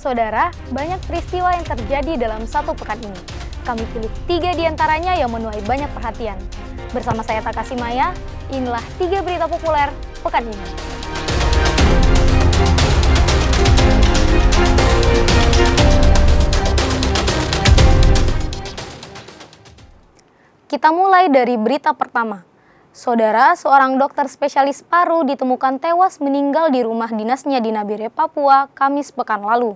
Saudara, banyak peristiwa yang terjadi dalam satu pekan ini. Kami pilih 3 di antaranya yang menuai banyak perhatian. Bersama saya Takasi Maya, inilah 3 berita populer pekan ini. Kita mulai dari berita pertama. Saudara, seorang dokter spesialis paru ditemukan tewas meninggal di rumah dinasnya di Nabire, Papua, Kamis pekan lalu.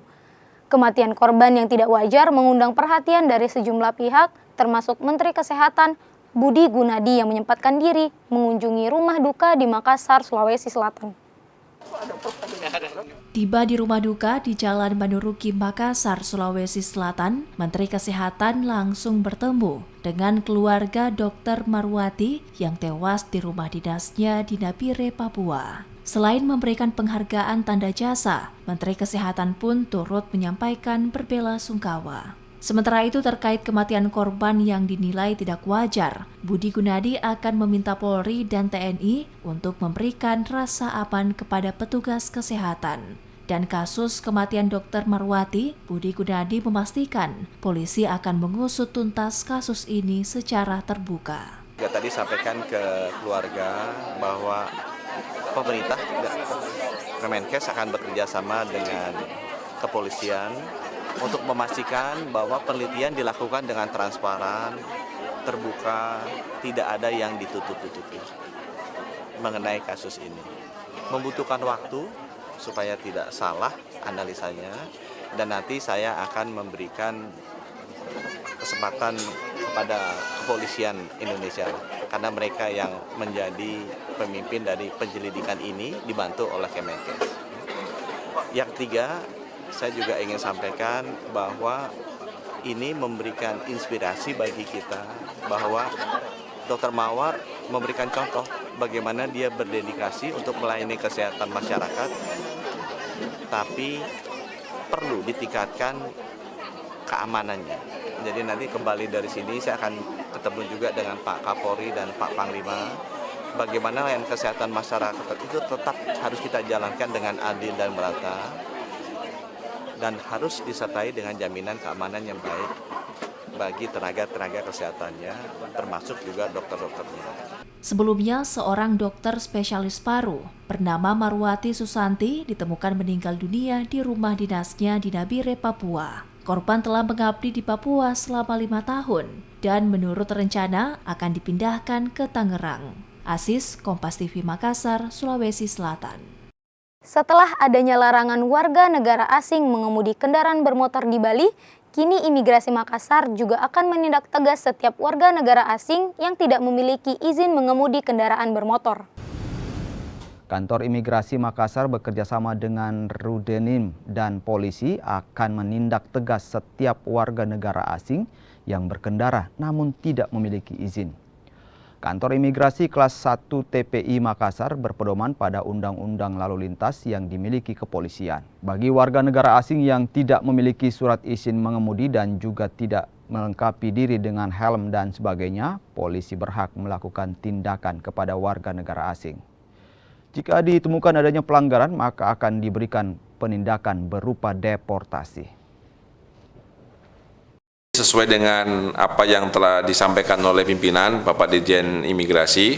Kematian korban yang tidak wajar mengundang perhatian dari sejumlah pihak, termasuk Menteri Kesehatan Budi Gunadi yang menyempatkan diri mengunjungi rumah duka di Makassar, Sulawesi Selatan. Tiba di rumah duka di Jalan Manduruki, Makassar, Sulawesi Selatan, Menteri Kesehatan langsung bertemu dengan keluarga Dr. Marwati yang tewas di rumah dinasnya di Nabire, Papua. Selain memberikan penghargaan tanda jasa, Menteri Kesehatan pun turut menyampaikan berbelasungkawa. Sementara itu terkait kematian korban yang dinilai tidak wajar, Budi Gunadi akan meminta Polri dan TNI untuk memberikan rasa aman kepada petugas kesehatan. Dan kasus kematian Dr. Marwati, Budi Gunadi memastikan polisi akan mengusut tuntas kasus ini secara terbuka. Tadi sampaikan ke keluarga bahwa pemerintah Kemenkes akan bekerja sama dengan kepolisian untuk memastikan bahwa penelitian dilakukan dengan transparan, terbuka, tidak ada yang ditutup-tutupi mengenai kasus ini. Membutuhkan waktu supaya tidak salah analisanya, dan nanti saya akan memberikan kesempatan kepada kepolisian Indonesia karena mereka yang menjadi pemimpin dari penyelidikan ini dibantu oleh Kemenkes. Yang ketiga, saya juga ingin sampaikan bahwa ini memberikan inspirasi bagi kita bahwa Dr. Mawar memberikan contoh bagaimana dia berdedikasi untuk melayani kesehatan masyarakat, tapi perlu ditingkatkan keamanannya. Jadi nanti kembali dari sini saya akan ketemu juga dengan Pak Kapolri dan Pak Panglima. Bagaimana layanan kesehatan masyarakat itu tetap harus kita jalankan dengan adil dan merata, dan harus disertai dengan jaminan keamanan yang baik bagi tenaga-tenaga kesehatannya, termasuk juga dokter-dokternya. Sebelumnya, seorang dokter spesialis paru bernama Marwati Susanti ditemukan meninggal dunia di rumah dinasnya di Nabire, Papua. Korban telah mengabdi di Papua selama 5 tahun dan menurut rencana akan dipindahkan ke Tangerang. Asis, Kompas TV Makassar, Sulawesi Selatan. Setelah adanya larangan warga negara asing mengemudi kendaraan bermotor di Bali, kini Imigrasi Makassar juga akan menindak tegas setiap warga negara asing yang tidak memiliki izin mengemudi kendaraan bermotor. Kantor Imigrasi Makassar bekerjasama dengan Rudenim dan polisi akan menindak tegas setiap warga negara asing yang berkendara namun tidak memiliki izin. Kantor Imigrasi kelas 1 TPI Makassar berpedoman pada Undang-Undang Lalu Lintas yang dimiliki kepolisian. Bagi warga negara asing yang tidak memiliki surat izin mengemudi dan juga tidak melengkapi diri dengan helm dan sebagainya, polisi berhak melakukan tindakan kepada warga negara asing. Jika ditemukan adanya pelanggaran, maka akan diberikan penindakan berupa deportasi. Sesuai dengan apa yang telah disampaikan oleh pimpinan Bapak Dirjen Imigrasi,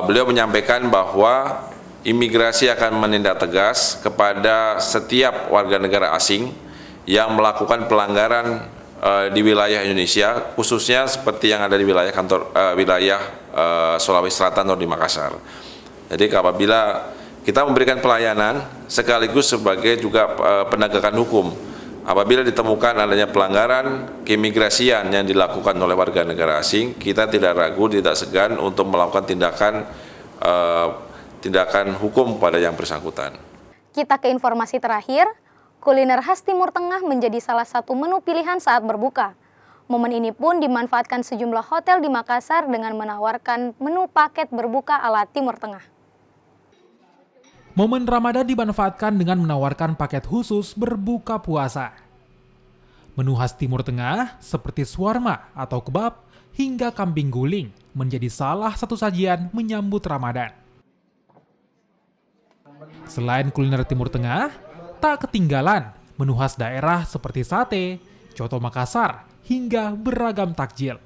beliau menyampaikan bahwa imigrasi akan menindak tegas kepada setiap warga negara asing yang melakukan pelanggaran di wilayah Indonesia, khususnya seperti yang ada di wilayah Sulawesi Selatan atau di Makassar. Jadi apabila kita memberikan pelayanan sekaligus sebagai juga penegakan hukum, apabila ditemukan adanya pelanggaran keimigrasian yang dilakukan oleh warga negara asing, kita tidak ragu, tidak segan untuk melakukan tindakan hukum pada yang bersangkutan. Kita ke informasi terakhir, kuliner khas Timur Tengah menjadi salah satu menu pilihan saat berbuka. Momen ini pun dimanfaatkan sejumlah hotel di Makassar dengan menawarkan menu paket berbuka ala Timur Tengah. Momen Ramadan dimanfaatkan dengan menawarkan paket khusus berbuka puasa. Menu khas Timur Tengah seperti shawarma atau kebab hingga kambing guling menjadi salah satu sajian menyambut Ramadan. Selain kuliner Timur Tengah, tak ketinggalan menu khas daerah seperti sate, coto Makassar, hingga beragam takjil.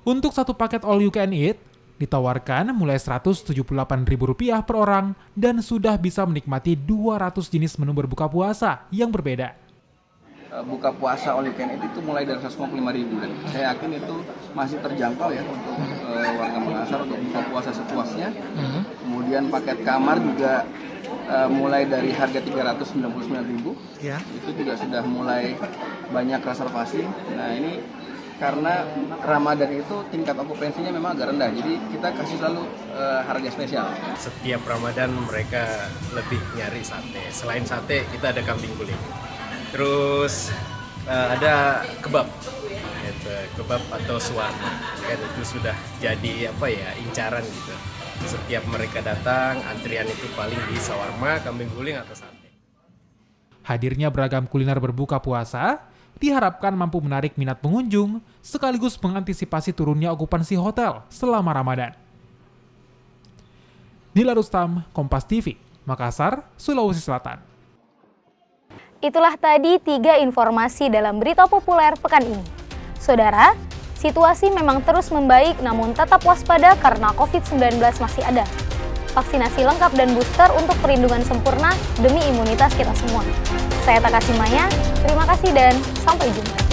Untuk satu paket all you can eat, ditawarkan mulai Rp178.000 per orang dan sudah bisa menikmati 200 jenis menu berbuka puasa yang berbeda. Buka puasa all you can eat itu mulai dari 155.000 dan saya yakin itu masih terjangkau ya untuk warga Makassar untuk buka puasa sepuasnya. Kemudian paket kamar juga mulai dari harga 399.000. Ya. Itu juga sudah mulai banyak reservasi. Nah, ini karena Ramadan itu tingkat okupansinya memang agak rendah. Jadi kita kasih selalu harga spesial. Setiap Ramadan mereka lebih nyari sate. Selain sate, kita ada kambing guling. Terus ada kebab, kebab atau shawarma, kan itu sudah jadi incaran gitu. Setiap mereka datang, antrian itu paling di shawarma, kambing guling atau sate. Hadirnya beragam kuliner berbuka puasa diharapkan mampu menarik minat pengunjung sekaligus mengantisipasi turunnya okupansi hotel selama Ramadan. Nila Rustam, Kompas TV, Makassar, Sulawesi Selatan. Itulah tadi 3 informasi dalam berita populer pekan ini. Saudara, situasi memang terus membaik namun tetap waspada karena COVID-19 masih ada. Vaksinasi lengkap dan booster untuk perlindungan sempurna demi imunitas kita semua. Saya Takasih Maya, terima kasih dan sampai jumpa.